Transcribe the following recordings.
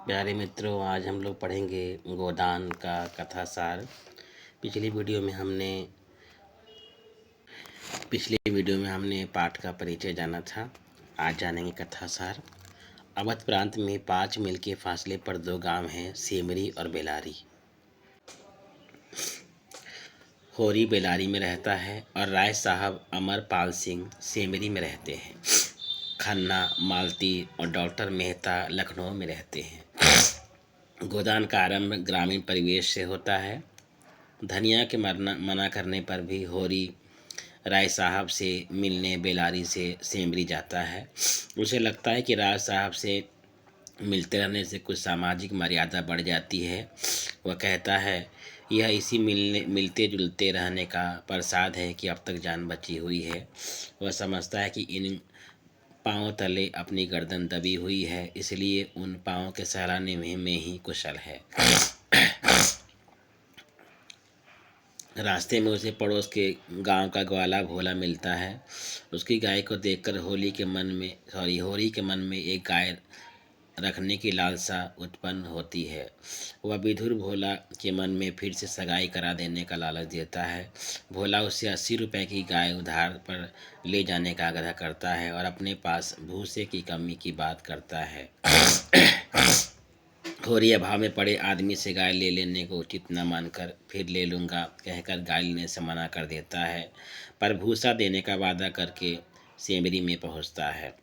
प्यारे मित्रों, आज हम लोग पढ़ेंगे गोदान का कथा सार। पिछली वीडियो में हमने पाठ का परिचय जाना था। आज जानेंगे कथा सार। अवध प्रांत में 5 मील के फासले पर 2 गांव हैं, सेमरी और बेलारी। होरी बेलारी में रहता है और राय साहब अमरपाल सिंह सेमरी में रहते हैं। खन्ना, मालती और डॉक्टर मेहता लखनऊ में रहते हैं। गोदान का आरंभ ग्रामीण परिवेश से होता है। धनिया के मना करने पर भी होरी राय साहब से मिलने बेलारी से सेमरी जाता है। उसे लगता है कि राय साहब से मिलते रहने से कुछ सामाजिक मर्यादा बढ़ जाती है। वह कहता है, यह इसी मिलते जुलते रहने का प्रसाद है कि अब तक जान बची हुई है। वह समझता है कि इन पाँव तले अपनी गर्दन दबी हुई है, इसलिए उन पाँव के सहलाने में ही कुशल है। रास्ते में उसे पड़ोस के गांव का ग्वाला भोला मिलता है। उसकी गाय को देखकर होरी के मन में एक गाय रखने की लालसा उत्पन्न होती है। वह विधुर भोला के मन में फिर से सगाई करा देने का लालच देता है। भोला उससे 80 रुपए की गाय उधार पर ले जाने का आग्रह करता है और अपने पास भूसे की कमी की बात करता है। होरी अभाव में पड़े आदमी से गाय ले लेने को उचित न मानकर फिर ले लूँगा कहकर गाय लेने से मना कर देता है, पर भूसा देने का वादा करके सेमरी में पहुँचता है।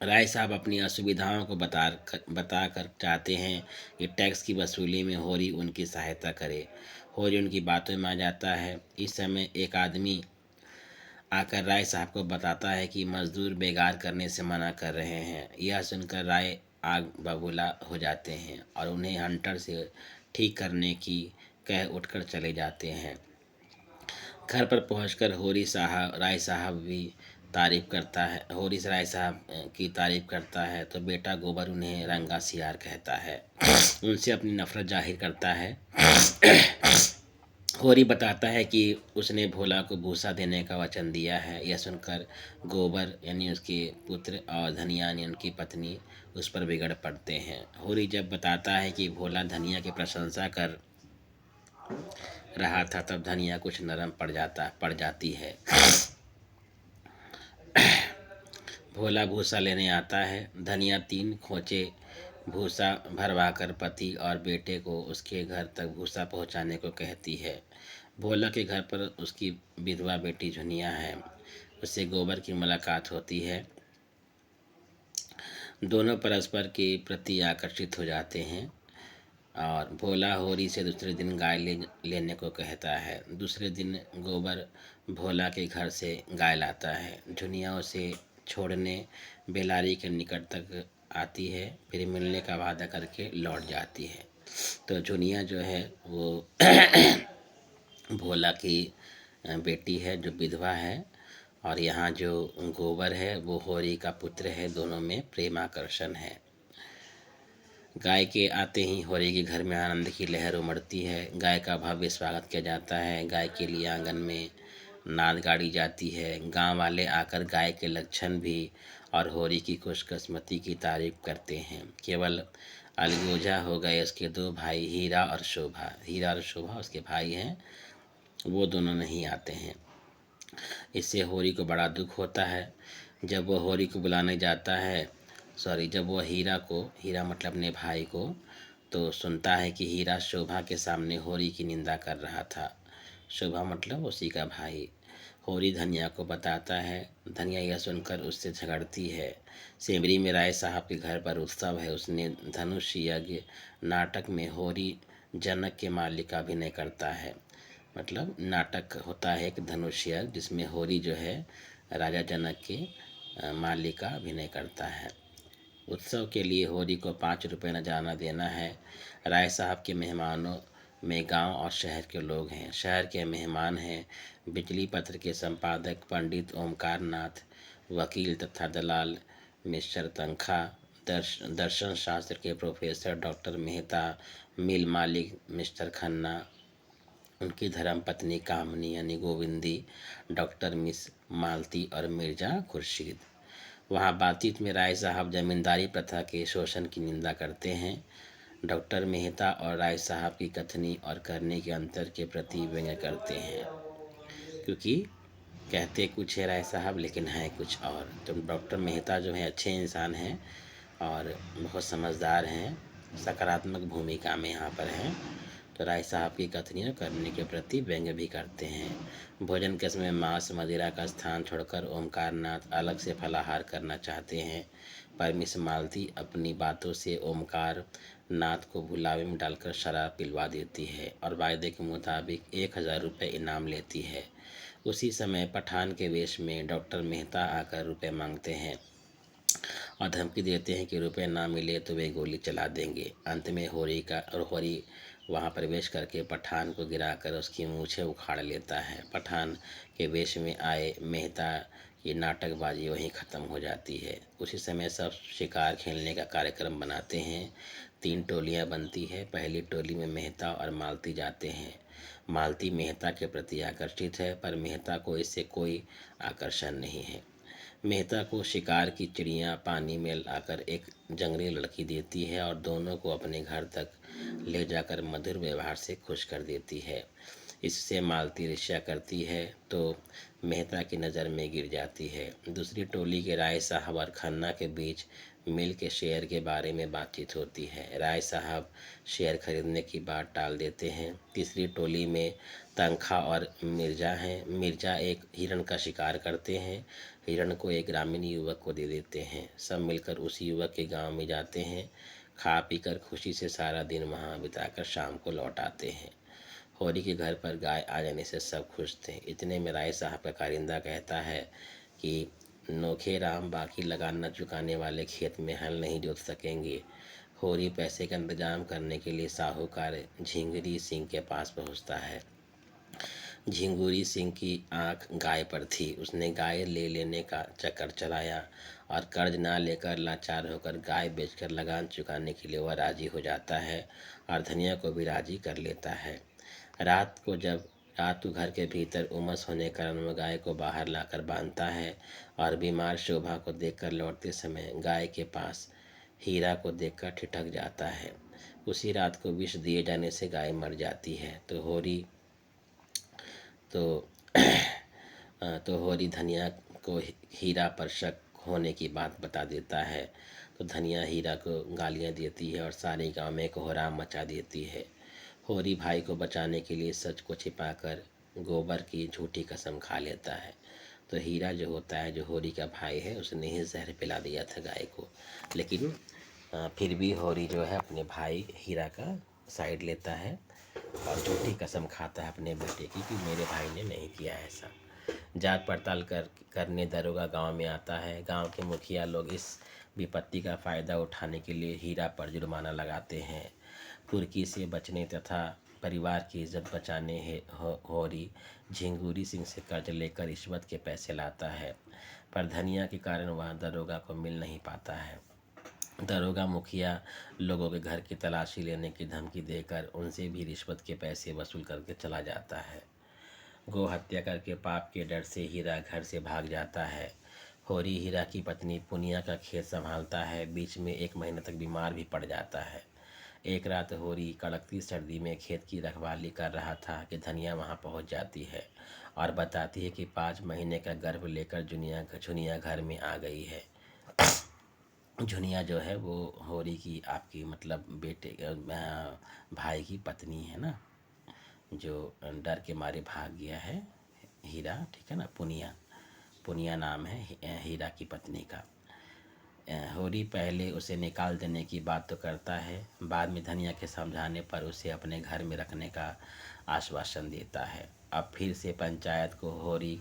राय साहब अपनी असुविधाओं को बताकर चाहते हैं कि टैक्स की वसूली में होरी उनकी सहायता करे। होरी उनकी बातों में आ जाता है। इस समय एक आदमी आकर राय साहब को बताता है कि मजदूर बेगार करने से मना कर रहे हैं। यह सुनकर राय आग बबूला हो जाते हैं और उन्हें हंटर से ठीक करने की कह उठकर चले जाते हैं। घर पर पहुंचकर राय साहब की तारीफ करता है तो बेटा गोबर उन्हें रंगा सियार कहता है, उनसे अपनी नफरत जाहिर करता है। होरी बताता है कि उसने भोला को भूसा देने का वचन दिया है। यह सुनकर गोबर यानी उसके पुत्र और धनिया यानी उनकी पत्नी उस पर बिगड़ पड़ते हैं। होरी जब बताता है कि भोला धनिया की प्रशंसा कर रहा था तब धनिया कुछ नरम पड़ जाती है। भोला भूसा लेने आता है। धनिया 3 खोचे भूसा भरवाकर पति और बेटे को उसके घर तक भूसा पहुंचाने को कहती है। भोला के घर पर उसकी विधवा बेटी झुनिया है, उससे गोबर की मुलाकात होती है। दोनों परस्पर के प्रति आकर्षित हो जाते हैं और भोला होरी से दूसरे दिन गाय लेने को कहता है। दूसरे दिन गोबर भोला के घर से गाय लाता है। झुनिया उसे छोड़ने बेलारी के निकट तक आती है, फिर मिलने का वादा करके लौट जाती है। तो झुनिया जो है वो भोला की बेटी है जो विधवा है, और यहाँ जो गोबर है वो होरी का पुत्र है। दोनों में प्रेमाकर्षण है। गाय के आते ही होरी के घर में आनंद की लहर उमड़ती है। गाय का भव्य स्वागत किया जाता है। गाय के लिए आंगन में नाद गाड़ी जाती है। गांव वाले आकर गाय के लक्षण भी और होरी की खुशकिस्मती की तारीफ करते हैं। केवल अलगोजा हो गए उसके 2 भाई हीरा और शोभा उसके भाई हैं, वो दोनों नहीं आते हैं। इससे होरी को बड़ा दुख होता है। जब वो होरी को बुलाने जाता है, जब वो हीरा मतलब अपने भाई को, तो सुनता है कि हीरा शोभा के सामने होरी की निंदा कर रहा था। शोभा मतलब उसी का भाई। होरी धनिया को बताता है। धनिया यह सुनकर उससे झगड़ती है। सेमरी में राय साहब के घर पर उत्सव है। उसने धनुष यज्ञ नाटक में होरी जनक के मालिक का अभिनय करता है। मतलब नाटक होता है एक धनुष यज्ञ जिसमें होरी जो है राजा जनक के मालिक का अभिनय करता है। उत्सव के लिए होरी को 5 रुपये नजराना देना है। राय साहब के मेहमानों में गांव और शहर के लोग हैं। शहर के मेहमान हैं बिजली पत्र के संपादक पंडित ओमकार नाथ, वकील तथा दलाल मिस्टर तनखा, दर्शन शास्त्र के प्रोफेसर डॉक्टर मेहता, मिल मालिक मिस्टर खन्ना, उनकी धर्मपत्नी कामनी यानी गोविंदी, डॉक्टर मिस मालती और मिर्जा खुर्शीद। वहाँ बातचीत में राय साहब जमींदारी प्रथा के शोषण की निंदा करते हैं। डॉक्टर मेहता और राय साहब की कथनी और करने के अंतर के प्रति व्यंग्य करते हैं, क्योंकि कहते कुछ है राय साहब लेकिन हैं कुछ और। तो डॉक्टर मेहता जो है अच्छे इंसान हैं और बहुत समझदार हैं, सकारात्मक भूमिका में यहाँ पर हैं। तो राय साहब की कथनियाँ करने के प्रति व्यंग्य भी करते हैं। भोजन के समय मांस मदिरा का स्थान छोड़कर ओमकार नाथ अलग से फलाहार करना चाहते हैं, पर मिस मालती अपनी बातों से ओमकार नाथ को बुलावे में डालकर शराब पिलवा देती है और वायदे के मुताबिक 1000 रुपये इनाम लेती है। उसी समय पठान के वेश में डॉक्टर मेहता आकर रुपए मांगते हैं और धमकी देते हैं कि रुपए ना मिले तो वे गोली चला देंगे। अंत में होरी वहां प्रवेश करके पठान को गिराकर उसकी मूछें उखाड़ लेता है। पठान के वेश में आए मेहता की नाटकबाजी वहीं ख़त्म हो जाती है। उसी समय सब शिकार खेलने का कार्यक्रम बनाते हैं। 3 टोलियां बनती है। पहली टोली में मेहता और मालती जाते हैं। मालती मेहता के प्रति आकर्षित है, पर मेहता को इससे कोई आकर्षण नहीं है। मेहता को शिकार की चिड़िया पानी में लाकर एक जंगली लड़की देती है और दोनों को अपने घर तक ले जाकर मधुर व्यवहार से खुश कर देती है। इससे मालती ईर्ष्या करती है तो मेहता की नज़र में गिर जाती है। दूसरी टोली के राय साहब और खन्ना के बीच मिल के शेयर के बारे में बातचीत होती है। राय साहब शेयर खरीदने की बात टाल देते हैं। तीसरी टोली में तनखा और मिर्जा हैं। मिर्जा एक हिरण का शिकार करते हैं। हिरण को एक ग्रामीण युवक को दे देते हैं। सब मिलकर उस युवक के गांव में जाते हैं। खा पी कर खुशी से सारा दिन वहां बिताकर शाम को लौट आते हैं। होरी के घर पर गाय आ जाने से सब खुश थे। इतने में राय साहब का कारिंदा कहता है कि नोखे राम बाकी लगान न चुकाने वाले खेत में हल नहीं जोत सकेंगे। होरी पैसे का इंतजाम करने के लिए साहूकार झिंगरी सिंह के पास पहुंचता है। झिंगुरी सिंह की आंख गाय पर थी। उसने गाय ले लेने का चक्कर चलाया और कर्ज ना लेकर लाचार होकर गाय बेचकर लगान चुकाने के लिए वह राजी हो जाता है और धनिया को भी राजी कर लेता है। रात को घर के भीतर उमस होने के कारण वह गाय को बाहर लाकर बांधता है और बीमार शोभा को देखकर लौटते समय गाय के पास हीरा को देखकर ठिठक जाता है। उसी रात को विष दिए जाने से गाय मर जाती है। तो होरी धनिया को हीरा पर शक होने की बात बता देता है। तो धनिया हीरा को गालियां देती है और सारे गांव में कोहराम मचा देती है। होरी भाई को बचाने के लिए सच को छिपाकर गोबर की झूठी कसम खा लेता है। तो हीरा जो होता है, जो होरी का भाई है, उसने ही जहर पिला दिया था गाय को। लेकिन फिर भी होरी जो है अपने भाई हीरा का साइड लेता है और झूठी कसम खाता है अपने बेटे की कि मेरे भाई ने नहीं किया ऐसा। जांच पड़ताल करने दरोगा गांव में आता है। गांव के मुखिया लोग इस विपत्ति का फायदा उठाने के लिए हीरा पर जुर्माना लगाते हैं। कुर्की से बचने तथा परिवार की इज्जत बचाने होरी झिंगुरी सिंह से कर्ज लेकर रिश्वत के पैसे लाता है, पर धनिया के कारण वह दरोगा को मिल नहीं पाता है। दरोगा मुखिया लोगों के घर की तलाशी लेने की धमकी देकर उनसे भी रिश्वत के पैसे वसूल करके चला जाता है। गौ हत्या करके पाप के डर से हीरा घर से भाग जाता है। होरी हीरा की पत्नी पुनिया का खेत संभालता है। बीच में 1 महीने तक बीमार भी पड़ जाता है। एक रात होरी कड़कती सर्दी में खेत की रखवाली कर रहा था कि धनिया वहां पहुंच जाती है और बताती है कि 5 महीने का गर्भ लेकर झुनिया घर में आ गई है। झुनिया जो है वो होरी की आपकी मतलब भाई की पत्नी है ना, जो डर के मारे भाग गया है हीरा, ठीक है ना। पुनिया नाम है हीरा की पत्नी का। होरी पहले उसे निकाल देने की बात तो करता है, बाद में धनिया के समझाने पर उसे अपने घर में रखने का आश्वासन देता है। अब फिर से पंचायत को होरी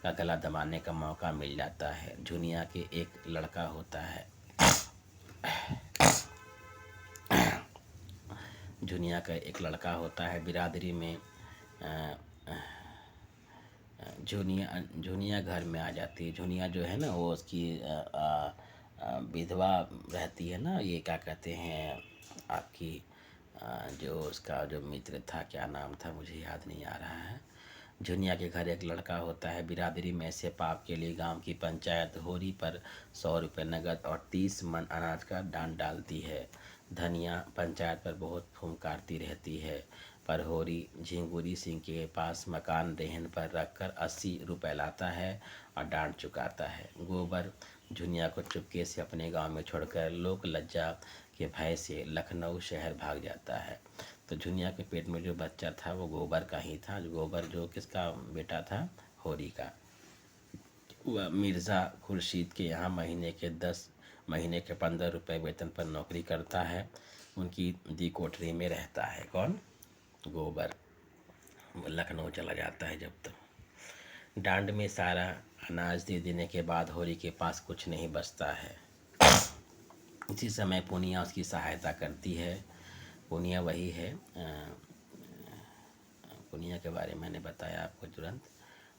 का गला दबाने का मौका मिल जाता है। झुनिया के एक लड़का होता है। झुनिया का एक लड़का होता है। बिरादरी में झुनिया घर में आ जाती है। झुनिया जो है ना वो उसकी विधवा रहती है ना, ये क्या कहते हैं आपकी जो उसका जो मित्र था, क्या नाम था मुझे याद नहीं आ रहा है, झुनिया के घर एक लड़का होता है। बिरादरी में ऐसे पाप के लिए गांव की पंचायत होरी पर 100 रुपये नगद और 30 मन अनाज का दान डालती है। धनिया पंचायत पर बहुत फुंकारती रहती है, पर होरी झिंगुरी सिंह के पास मकान रेहन पर रखकर 80 रुपये लाता है और डांट चुकाता है। गोबर झुनिया को चुपके से अपने गांव में छोड़कर लोक लज्जा के भय से लखनऊ शहर भाग जाता है। तो झुनिया के पेट में जो बच्चा था वो गोबर का ही था। जो गोबर जो किसका बेटा था? होरी का। वह मिर्ज़ा खुर्शीद के यहाँ महीने के 15 रुपये वेतन पर नौकरी करता है। उनकी दी कोठरी में रहता है। कौन? गोबर। लखनऊ चला जाता है जब तक। डांड में सारा अनाज दे देने के बाद होरी के पास कुछ नहीं बचता है। उसी समय पूनिया उसकी सहायता करती है। पूनिया वही है, पूनिया के बारे में मैंने बताया आपको तुरंत।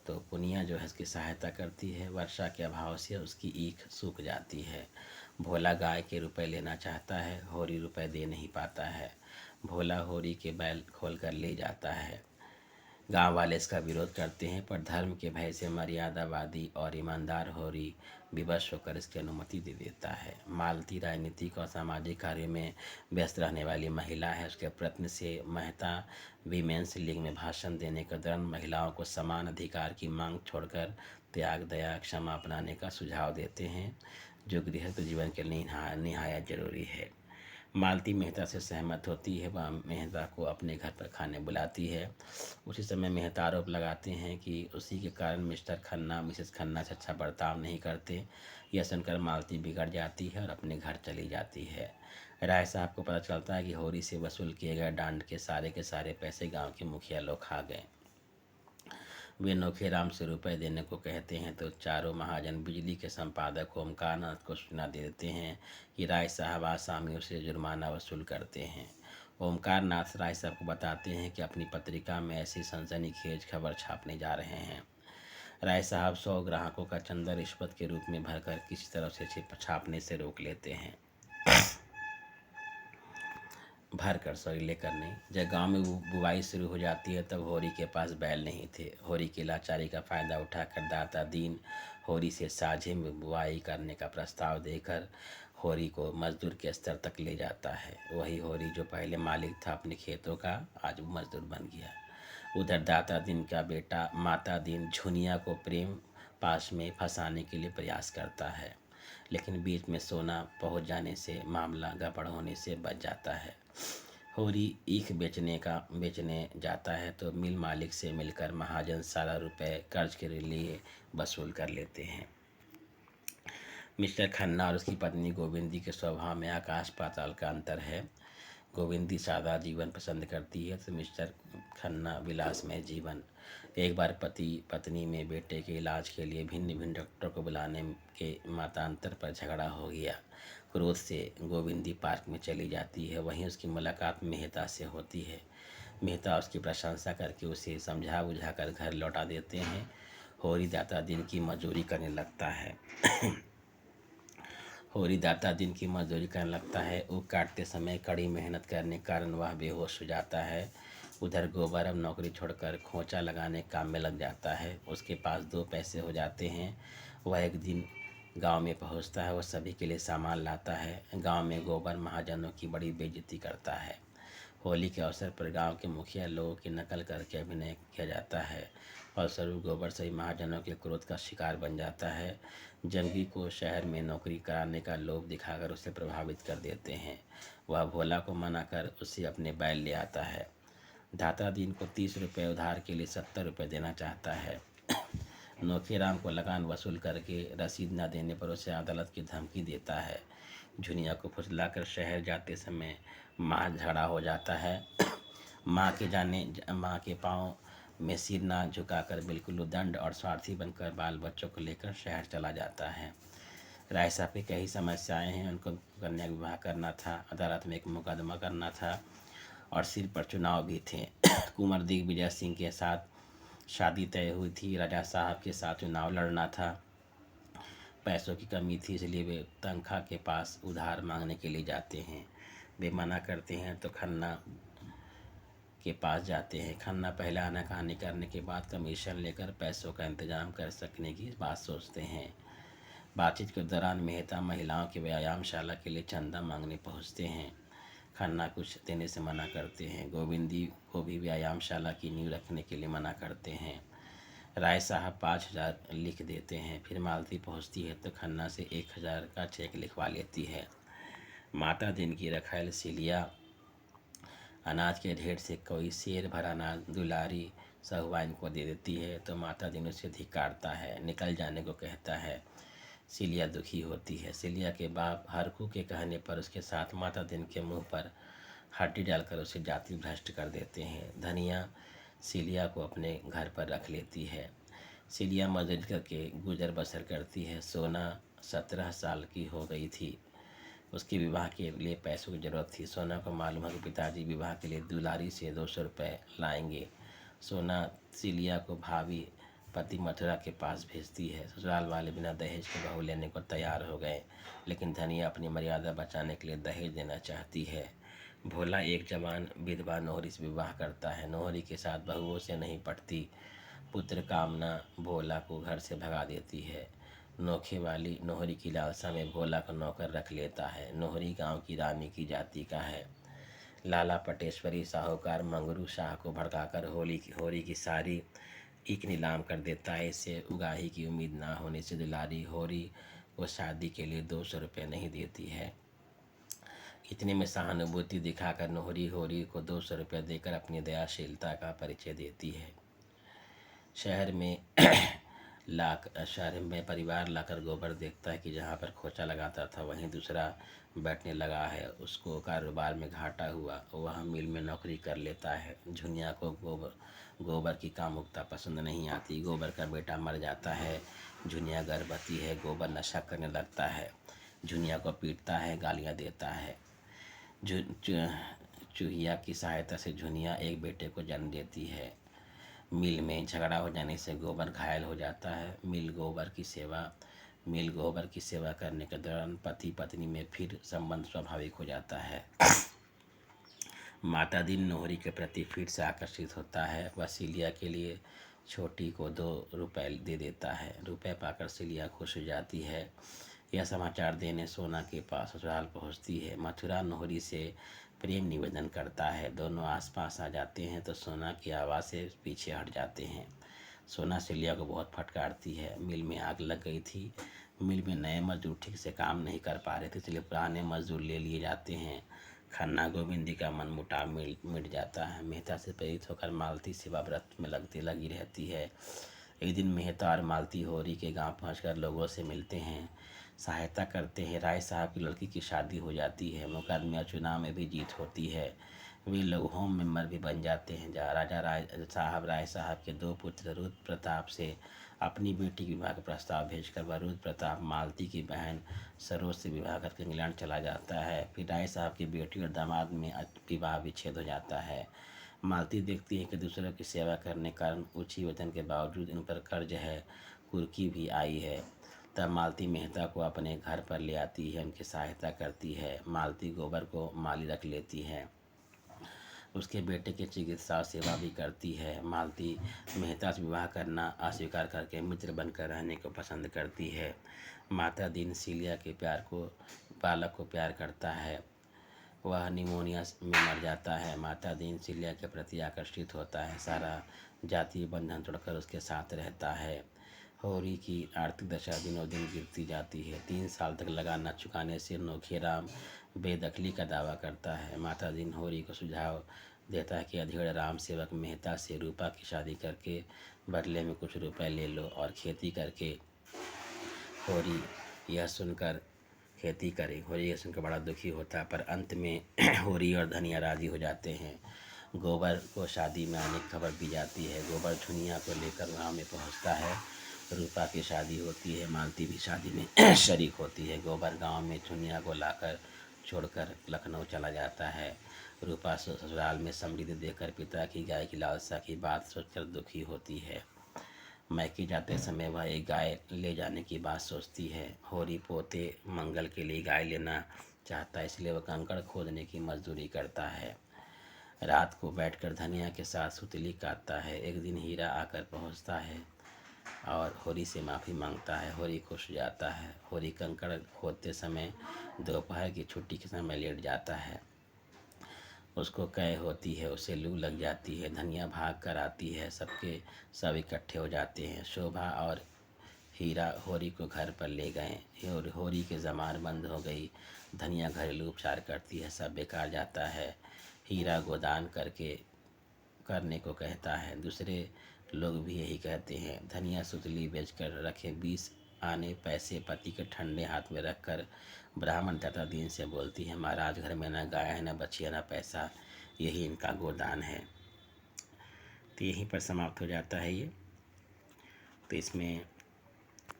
तो पूनिया जो है उसकी सहायता करती है। वर्षा के अभाव से उसकी ईख सूख जाती है। भोला गाय के रुपए लेना चाहता है, होरी रुपए दे नहीं पाता है। भोला होरी के बैल खोल कर ले जाता है। गांव वाले इसका विरोध करते हैं, पर धर्म के भय से मर्यादावादी और ईमानदार होरी विवश होकर इसकी अनुमति दे देता है। मालती राजनीतिक और सामाजिक कार्य में व्यस्त रहने वाली महिला है। उसके प्रयत्न से मेहता वीमेंस लीग में भाषण देने के दौरान महिलाओं को समान अधिकार की मांग छोड़कर त्याग, दया, क्षमा अपनाने का सुझाव देते हैं, जो गृहस्थ जीवन के लिए निहायत जरूरी है। मालती मेहता से सहमत होती है। वह मेहता को अपने घर पर खाने बुलाती है। उसी समय मेहता आरोप लगाते हैं कि उसी के कारण मिस्टर खन्ना मिसेस खन्ना से अच्छा बर्ताव नहीं करते। यह सुनकर मालती बिगड़ जाती है और अपने घर चली जाती है। राय साहब को पता चलता है कि होरी से वसूल किए गए डांड के सारे पैसे गांव के मुखिया लोग खा गए। वे नोखेराम से रुपए देने को कहते हैं, तो चारों महाजन बिजली के संपादक ओमकार नाथ को सूचना दे देते हैं कि राय साहब आसामियों से जुर्माना वसूल करते हैं। ओमकार नाथ राय साहब को बताते हैं कि अपनी पत्रिका में ऐसी सनसनीखेज खबर छापने जा रहे हैं। राय साहब 100 ग्राहकों का चंदा रिश्वत के रूप में भरकर किसी तरह से छापने से रोक लेते हैं। लेकर नहीं। जब गांव में बुवाई शुरू हो जाती है तब होरी के पास बैल नहीं थे। होरी की लाचारी का फायदा उठाकर दाता दीन होरी से साझे में बुवाई करने का प्रस्ताव देकर होरी को मजदूर के स्तर तक ले जाता है। वही होरी जो पहले मालिक था अपने खेतों का, आज वो मजदूर बन गया। उधर दाता दीन का बेटा माता दीन झुनिया को प्रेम पास में फंसाने के लिए प्रयास करता है, लेकिन बीच में सोना पहुंच जाने से मामला गड़बड़ होने से बच जाता है। होरी ईख बेचने जाता है तो मिल मालिक से मिलकर महाजन सारा रुपए कर्ज के लिए वसूल कर लेते हैं। मिस्टर खन्ना और उसकी पत्नी गोविंदी के स्वभाव में आकाश पाताल का अंतर है। गोविंदी सादा जीवन पसंद करती है, तो मिस्टर खन्ना विलासमय जीवन। एक बार पति पत्नी में बेटे के इलाज के लिए भिन्न भिन्न डॉक्टर को बुलाने के मतांतर पर झगड़ा हो गया। क्रोध से गोविंदी पार्क में चली जाती है। वहीं उसकी मुलाकात मेहता से होती है। मेहता उसकी प्रशंसा करके उसे समझा बुझा कर घर लौटा देते हैं। होरी दाता दिन की मजदूरी करने लगता है। ऊख काटते समय कड़ी मेहनत करने के कारण वह बेहोश हो जाता है। उधर गोबर अब नौकरी छोड़कर खोंचा लगाने काम में लग जाता है। उसके पास 2 पैसे हो जाते हैं। वह एक दिन गांव में पहुंचता है। वह सभी के लिए सामान लाता है। गांव में गोबर महाजनों की बड़ी बेइज्जती करता है। होली के अवसर पर गांव के मुखिया लोगों की नकल करके अभिनय किया जाता है। फलस्वरूप गोबर सही महाजनों के क्रोध का शिकार बन जाता है। जंगी को शहर में नौकरी कराने का लोभ दिखाकर उसे प्रभावित कर देते हैं। वह भोला को मना कर उसे अपने बैल ले आता है। दाता दीन को 30 रुपये उधार के लिए 70 रुपये देना चाहता है। नोखेराम को लगान वसूल करके रसीद न देने पर उसे अदालत की धमकी देता है। झुनिया को फुसलाकर शहर जाते समय माँ झगड़ा हो जाता है। माँ के पाँव में सिर ना झुकाकर बिल्कुल उदंड और स्वार्थी बनकर बाल बच्चों को लेकर शहर चला जाता है। राय साहब की कई समस्याएं हैं। उनको कन्या विवाह करना था, अदालत में एक मुकदमा करना था और सिर पर चुनाव भी थे। कुंवर दिग्विजय सिंह के साथ शादी तय हुई थी। राजा साहब के साथ चुनाव लड़ना था। पैसों की कमी थी, इसलिए वे तनख्वाह के पास उधार मांगने के लिए जाते हैं। वे मना करते हैं तो खन्ना के पास जाते हैं। खन्ना पहला आनाकानी करने के बाद कमीशन लेकर पैसों का इंतजाम कर सकने की बात सोचते हैं। बातचीत के दौरान मेहता महिलाओं की व्यायामशाला के लिए चंदा मांगने पहुंचते हैं। खन्ना कुछ देने से मना करते हैं। गोविंदी को भी व्यायामशाला की नींव रखने के लिए मना करते हैं। राय साहब 5,000 लिख देते हैं। फिर मालती पहुंचती है तो खन्ना से 1,000 का चेक लिखवा लेती है। माता दिन की रखायल सिलिया अनाज के ढेर से कोई शेर भरा अनाज दुलारी सहुआइन को दे देती है तो माता दिन उसे धिक्कारता है, निकल जाने को कहता है। सिलिया दुखी होती है। सिलिया के बाप हरकू के कहने पर उसके साथ माता दिन के मुंह पर हड्डी डालकर उसे जाति भ्रष्ट कर देते हैं। धनिया सिलिया को अपने घर पर रख लेती है। सिलिया मजदूरी करके गुजर बसर करती है। सोना 17 साल की हो गई थी। उसके विवाह के लिए पैसों की जरूरत थी। सोना को मालूम है कि पिताजी विवाह के लिए दुलारी से 200 रुपये लाएंगे। सोना सिलिया को भाभी पति मथुरा के पास भेजती है। ससुराल वाले बिना दहेज के बहू लेने को तैयार हो गए, लेकिन धनिया अपनी मर्यादा बचाने के लिए दहेज देना चाहती है। भोला एक जवान विधवा नोहरी से विवाह करता है। नोहरी के साथ बहुओं से नहीं पटती पुत्र कामना भोला को घर से भगा देती है। नोखे वाली नोहरी की लालसा में भोला को नौकर रख लेता है। नोहरी गांव की रानी की जाति का है। लाला पटेश्वरी साहूकार मंगरू शाह को भड़काकर होरी की सारी ईख नीलाम कर देता है। इससे उगाही की उम्मीद ना होने से दुलारी होरी को शादी के लिए 200 रुपये नहीं देती है। इतने में सहानुभूति दिखाकर नोहरी होरी को 200 रुपये देकर अपनी दयाशीलता का परिचय देती है। शहर में परिवार लाकर गोबर देखता है कि जहाँ पर खोचा लगाता था वहीं दूसरा बैठने लगा है। उसको कारोबार में घाटा हुआ, वह मिल में नौकरी कर लेता है। झुनिया को गोबर की कामुकता पसंद नहीं आती। गोबर का बेटा मर जाता है। झुनिया गर्भवती है। गोबर नशा करने लगता है। झुनिया को पीटता है, गालियाँ देता है। चूहिया की सहायता से झुनिया एक बेटे को जन्म देती है। मिल में झगड़ा हो जाने से गोबर घायल हो जाता है। मिल गोबर की सेवा करने के दौरान पति पत्नी में फिर संबंध स्वाभाविक हो जाता है। माता दिन नोहरी के प्रति फिर से आकर्षित होता है। वह सिलिया के लिए छोटी को 2 रुपये दे देता है। रुपये पाकर सिलिया खुश हो जाती है। यह समाचार देने सोना के पास ससुराल पहुंचती है। मथुरा नोहरी से प्रेम निवेदन करता है। दोनों आसपास आ जाते हैं तो सोना की आवाज़ से पीछे हट जाते हैं। सोना सिलिया को बहुत फटकारती है। मिल में आग लग गई थी। मिल में नए मजदूर ठीक से काम नहीं कर पा रहे थे, इसलिए पुराने मजदूर ले लिए जाते हैं। खन्ना गोविंदी का मन मुटाव मिट जाता है। मेहता से प्रेरित होकर मालती सेवा व्रत में लगी रहती है। एक दिन मेहता और मालती होरी के गांव पहुंचकर लोगों से मिलते हैं, सहायता करते हैं। राय साहब की लड़की की शादी हो जाती है। मुकदमे और चुनाव में भी जीत होती है। वे लोग होम मेंबर भी बन जाते हैं। जहाँ राय साहब के 2 पुत्र रुद्र प्रताप से अपनी बेटी के विवाह का प्रस्ताव भेजकर वह रुद्र प्रताप मालती की बहन सरोज से विवाह करके इंग्लैंड चला जाता है। फिर राय साहब की बेटी और दामाद में विवाह विच्छेद हो जाता है। मालती देखती है कि दूसरों की सेवा करने के कारण ऊंची वेतन के बावजूद इन पर कर्ज है, कुर्की भी आई है। तब मालती मेहता को अपने घर पर ले आती है, उनकी सहायता करती है। मालती गोबर को माली रख लेती है, उसके बेटे की चिकित्सा सेवा भी करती है। मालती मेहता से विवाह करना अस्वीकार करके मित्र बनकर रहने को पसंद करती है। माता दिन सिलिया के बालक को प्यार करता है। वह निमोनिया में मर जाता है। माता दिन सिलिया के प्रति आकर्षित होता है। सारा जातीय बंधन तोड़कर उसके साथ रहता है। होरी की आर्थिक दशा दिनों दिन गिरती जाती है। 3 साल तक लगान न चुकाने से नोखेराम बेदखली का दावा करता है। माता दिन होरी को सुझाव देता है कि अधेड़ राम सेवक मेहता से रूपा की शादी करके बदले में कुछ रुपए ले लो और खेती करके होरी यह सुनकर बड़ा दुखी होता है, पर अंत में होरी और धनिया राजी हो जाते हैं। गोबर को शादी में आने की खबर दी जाती है। गोबर झुनिया को लेकर गाँव में पहुंचता है। रूपा की शादी होती है। मालती भी शादी में शरीक होती है। गोबर गांव में झुनिया को लाकर छोड़कर लखनऊ चला जाता है। रूपा ससुराल में समृद्धि देखकर पिता की गाय की लालसा की बात सोचकर दुखी होती है। मैके जाते समय वह एक गाय ले जाने की बात सोचती है। होरी पोते मंगल के लिए गाय लेना चाहता है, इसलिए वह कंकड़ खोदने की मजदूरी करता है। रात को बैठकर धनिया के साथ सुतली काटता है। एक दिन हीरा आकर पहुंचता है और होरी से माफ़ी मांगता है। होरी खुश हो जाता है। होरी कंकड़ खोदते समय दोपहर की छुट्टी के समय लेट जाता है। उसको कै होती है, उसे लू लग जाती है। धनिया भाग कर आती है, सब इकट्ठे हो जाते हैं। शोभा और हीरा होरी को घर पर ले गए और होरी के जमान बंद हो गई। धनिया घरेलू उपचार करती है, सब बेकार जाता है। हीरा गोदान करने को कहता है। दूसरे लोग भी यही कहते हैं। धनिया सुतली बेचकर रखे 20 आने पैसे पति के ठंडे हाथ में रखकर ब्राह्मण तथा दीन से बोलती है, महाराज घर में न गाय है, न बछिया, न पैसा, यही इनका गोदान है। तो यहीं पर समाप्त हो जाता है ये। तो इसमें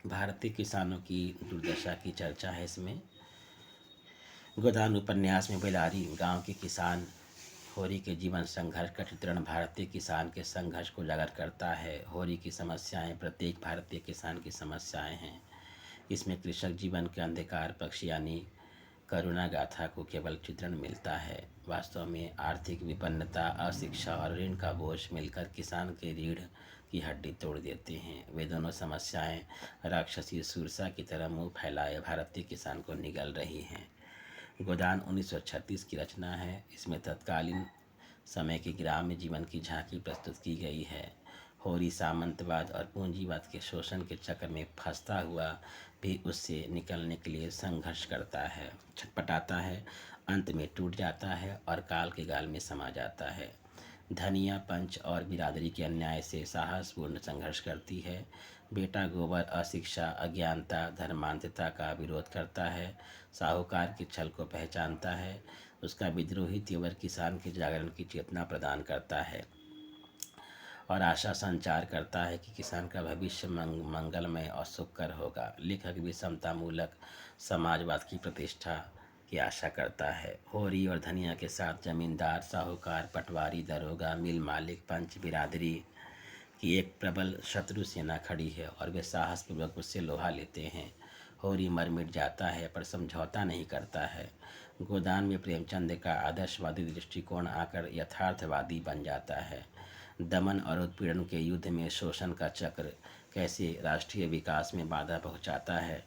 भारतीय किसानों की दुर्दशा की चर्चा है। इसमें गोदान उपन्यास में बेलारी गांव के किसान होरी के जीवन संघर्ष का चित्रण भारतीय किसान के संघर्ष को उजागर करता है। होरी की समस्याएं प्रत्येक भारतीय किसान की समस्याएं हैं। इसमें कृषक जीवन के अंधकार पक्ष यानी करुणा गाथा को केवल चित्रण मिलता है। वास्तव में आर्थिक विपन्नता, अशिक्षा और ऋण का बोझ मिलकर किसान के रीढ़ की हड्डी तोड़ देते हैं। वे दोनों समस्याएं राक्षसी सुरसा की तरह मुंह फैलाए भारतीय किसान को निगल रही हैं। गोदान 1936 की रचना है। इसमें तत्कालीन समय के ग्राम्य जीवन की झांकी प्रस्तुत की गई है। होरी सामंतवाद और पूंजीवाद के शोषण के चक्र में फंसता हुआ भी उससे निकलने के लिए संघर्ष करता है, छटपटाता है, अंत में टूट जाता है और काल के गाल में समा जाता है। धनिया पंच और बिरादरी के अन्याय से साहसपूर्ण संघर्ष करती है। बेटा गोबर अशिक्षा, अज्ञानता, धर्मांधता का विरोध करता है, साहूकार के छल को पहचानता है। उसका विद्रोही तेवर किसान के जागरण की चेतना प्रदान करता है और आशा संचार करता है कि किसान का भविष्य मंगलमय और सुखकर होगा। लेखक भी समतामूलक समाजवाद की प्रतिष्ठा की आशा करता है। होरी और धनिया के साथ जमींदार, साहूकार, पटवारी, दरोगा, मिल मालिक, पंच, बिरादरी की एक प्रबल शत्रु सेना खड़ी है और वे साहसपूर्वक उससे लोहा लेते हैं। होरी मर मिट जाता है पर समझौता नहीं करता है। गोदान में प्रेमचंद का आदर्शवादी दृष्टिकोण आकर यथार्थवादी बन जाता है। दमन और उत्पीड़न के युद्ध में शोषण का चक्र कैसे राष्ट्रीय विकास में बाधा पहुंचाता है,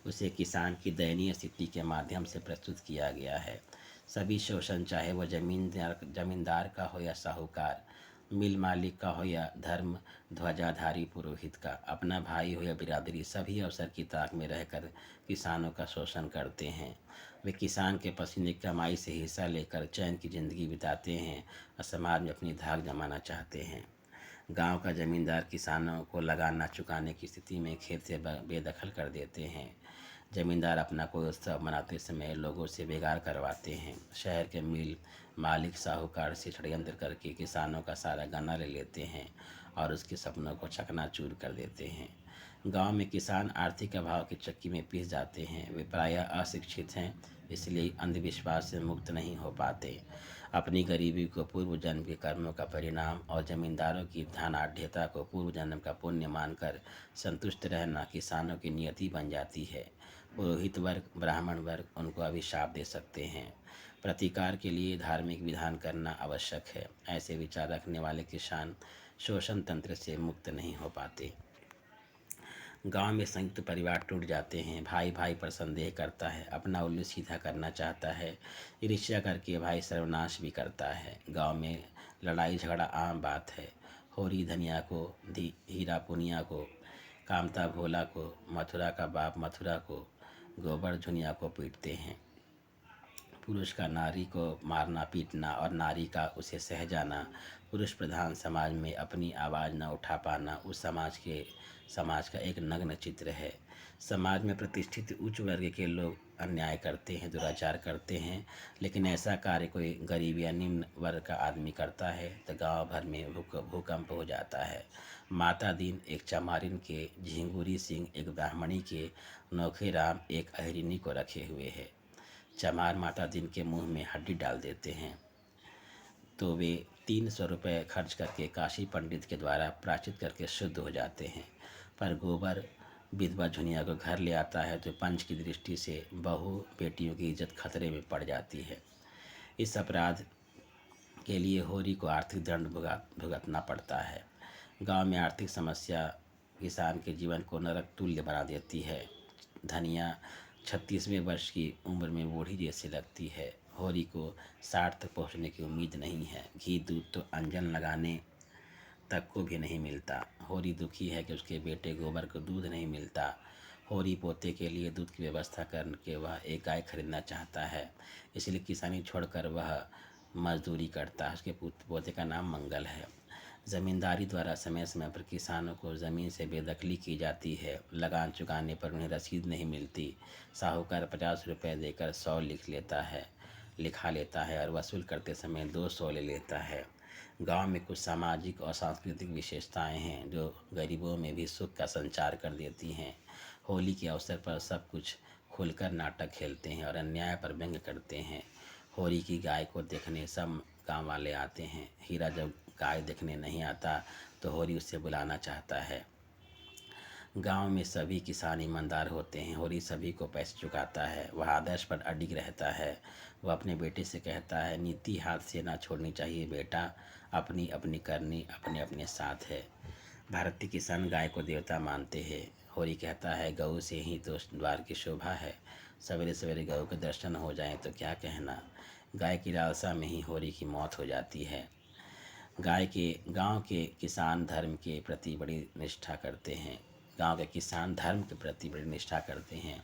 उसे किसान की दयनीय स्थिति के माध्यम से प्रस्तुत किया गया है। सभी शोषण, चाहे वह जमींदार का हो या साहूकार, मिल मालिक का हो या धर्म ध्वजाधारी पुरोहित का, अपना भाई हो या बिरादरी, सभी अवसर की ताक में रहकर किसानों का शोषण करते हैं। वे किसान के पसीने की कमाई से हिस्सा लेकर चैन की जिंदगी बिताते हैं और समाज में अपनी धाक जमाना चाहते हैं। गांव का जमींदार किसानों को लगान न चुकाने की स्थिति में खेत से बेदखल कर देते हैं। जमींदार अपना कोई उत्सव मनाते समय लोगों से बेगार करवाते हैं। शहर के मिल मालिक साहूकार से षड्यंत्र करके किसानों का सारा गन्ना ले लेते हैं और उसके सपनों को चकनाचूर कर देते हैं। गांव में किसान आर्थिक अभाव की चक्की में पिस जाते हैं। वे प्रायः अशिक्षित हैं, इसलिए अंधविश्वास से मुक्त नहीं हो पाते। अपनी गरीबी को पूर्व जन्म के कर्मों का परिणाम और जमींदारों की धनाढ़ता को पूर्व जन्म का पुण्य मानकर संतुष्ट रहना किसानों की नियति बन जाती है। पुरोहित वर्ग, ब्राह्मण वर्ग उनको अभिशाप दे सकते हैं। प्रतिकार के लिए धार्मिक विधान करना आवश्यक है। ऐसे विचार रखने वाले किसान शोषण तंत्र से मुक्त नहीं हो पाते। गांव में संयुक्त परिवार टूट जाते हैं। भाई भाई पर संदेह करता है, अपना उल्लू सीधा करना चाहता है, ईर्ष्या करके भाई सर्वनाश भी करता है। गांव में लड़ाई झगड़ा आम बात है। होरी धनिया को, हीरा पुनिया को, कामता भोला को, मथुरा का बाप मथुरा को, गोबर झुनिया को पीटते हैं। पुरुष का नारी को मारना पीटना और नारी का उसे सह जाना, पुरुष प्रधान समाज में अपनी आवाज़ न उठा पाना उस समाज का एक नग्न चित्र है। समाज में प्रतिष्ठित उच्च वर्ग के लोग अन्याय करते हैं, दुराचार करते हैं, लेकिन ऐसा कार्य कोई गरीब या निम्न वर्ग का आदमी करता है तो गांव भर में भूकंप हो जाता है। माता दीन एक चमारिन के, झिंगुरी सिंह एक ब्राह्मणी के, नौखे राम एक अहिरिनी को रखे हुए है। चमार माता दिन के मुंह में हड्डी डाल देते हैं तो वे 300 रुपये खर्च करके काशी पंडित के द्वारा प्राचित करके शुद्ध हो जाते हैं। पर गोबर विधवा झुनिया को घर ले आता है तो पंच की दृष्टि से बहू बेटियों की इज्जत खतरे में पड़ जाती है। इस अपराध के लिए होरी को आर्थिक दंड भुगतना पड़ता है। गांव में आर्थिक समस्या किसान के जीवन को नरक तुल्य बना देती है। धनिया 36वें वर्ष की उम्र में बूढ़ी जैसी लगती है। होरी को 60 तक पहुंचने की उम्मीद नहीं है। घी दूध तो अंजन लगाने तक को भी नहीं मिलता। होरी दुखी है कि उसके बेटे गोबर को दूध नहीं मिलता। होरी पोते के लिए दूध की व्यवस्था करके वह एक गाय खरीदना चाहता है, इसलिए किसानी छोड़कर वह मजदूरी करता है। उसके पोते का नाम मंगल है। ज़मींदारी द्वारा समय समय पर किसानों को ज़मीन से बेदखली की जाती है। लगान चुकाने पर उन्हें रसीद नहीं मिलती। साहूकार 50 रुपये देकर 100 लिखा लेता है और वसूल करते समय 200 ले लेता है। गांव में कुछ सामाजिक और सांस्कृतिक विशेषताएं हैं जो गरीबों में भी सुख का संचार कर देती हैं। होली के अवसर पर सब कुछ खुलकर नाटक खेलते हैं और अन्याय पर व्यंग करते हैं। होली की गाय को देखने सब गांव वाले आते हैं। हीरा जब गाय देखने नहीं आता तो होरी उससे बुलाना चाहता है। गांव में सभी किसान ईमानदार होते हैं। होरी सभी को पैसे चुकाता है। वह आदर्श पर अडिग रहता है। वह अपने बेटे से कहता है, नीति हाथ से ना छोड़नी चाहिए बेटा, अपनी अपनी करनी अपने अपने साथ है। भारतीय किसान गाय को देवता मानते हैं। होरी कहता है, गऊ से ही तो द्वार की शोभा है। सवेरे सवेरे गऊ के दर्शन हो जाएं तो क्या कहना। गाय की लालसा में ही होरी की मौत हो जाती है। गांव के किसान धर्म के प्रति बड़ी निष्ठा करते हैं। गांव के किसान धर्म के प्रति बड़ी निष्ठा करते हैं।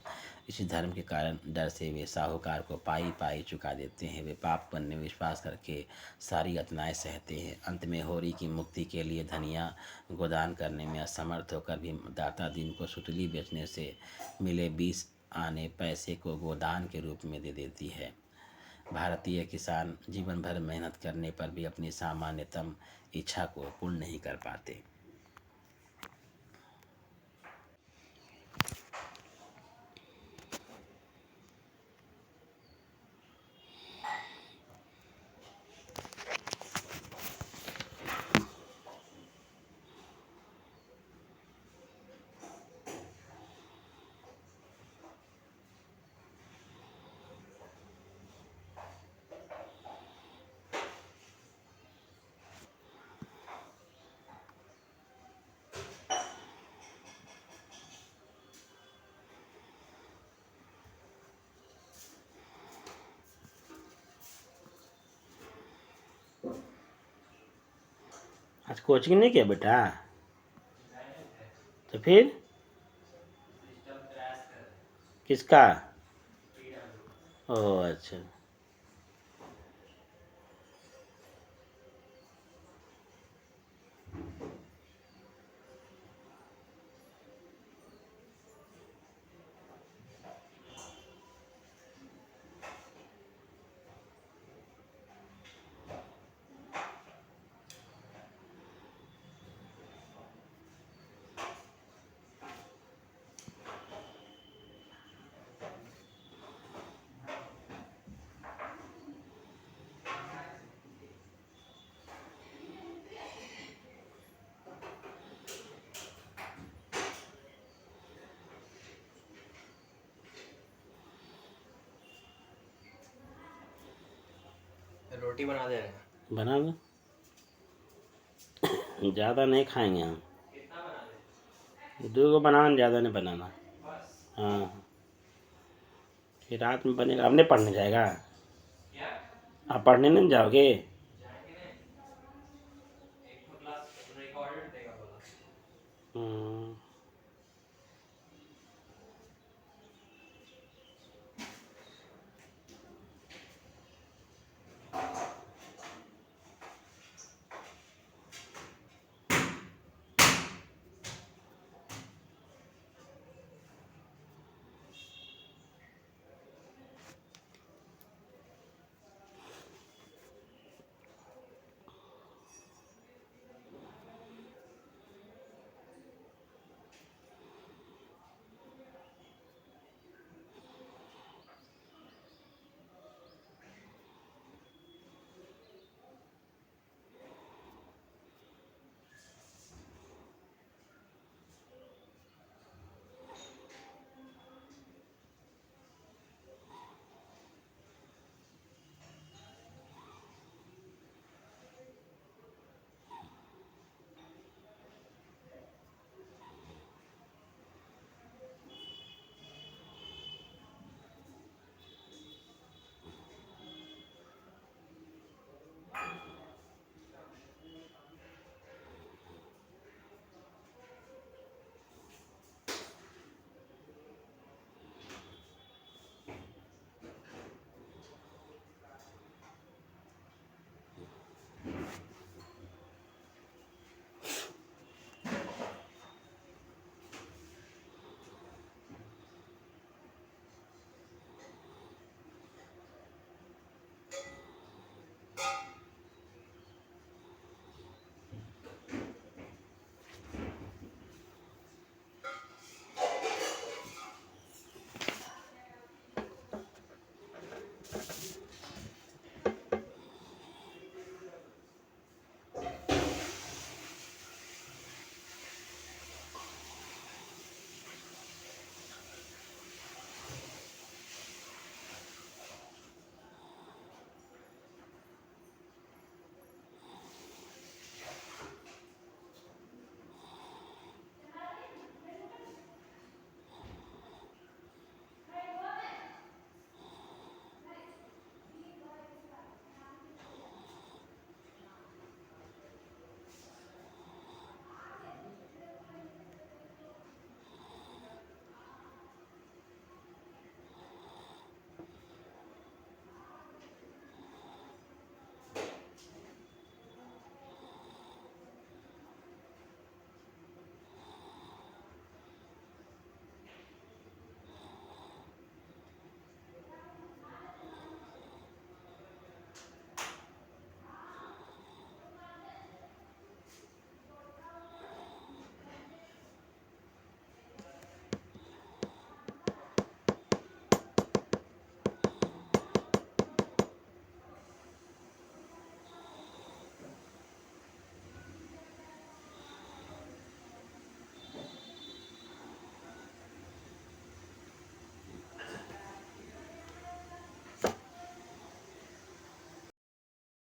इसी धर्म के कारण डर से वे साहूकार को पाई पाई चुका देते हैं। वे पाप पुण्य में विश्वास करके सारी यातनाएं सहते हैं। अंत में होरी की मुक्ति के लिए धनिया गोदान करने में असमर्थ होकर भी दाता दिन को सुतली बेचने से मिले 20 आने पैसे को गोदान के रूप में दे देती है। भारतीय किसान जीवन भर मेहनत करने पर भी अपनी सामान्यतम इच्छा को पूर्ण नहीं कर पाते। आज कोचिंग नहीं किया बेटा? तो फिर किसका? ओह अच्छा। रोटी बना दे रहे हैं। बना दो। ज़्यादा नहीं खाएंगे हम। कितना बना दे? 2 को बनाना, ज़्यादा नहीं बनाना। बस। हाँ, फिर रात में बनेगा। अब नहीं पढ़ने जाएगा? क्या? आप पढ़ने नहीं जाओगे?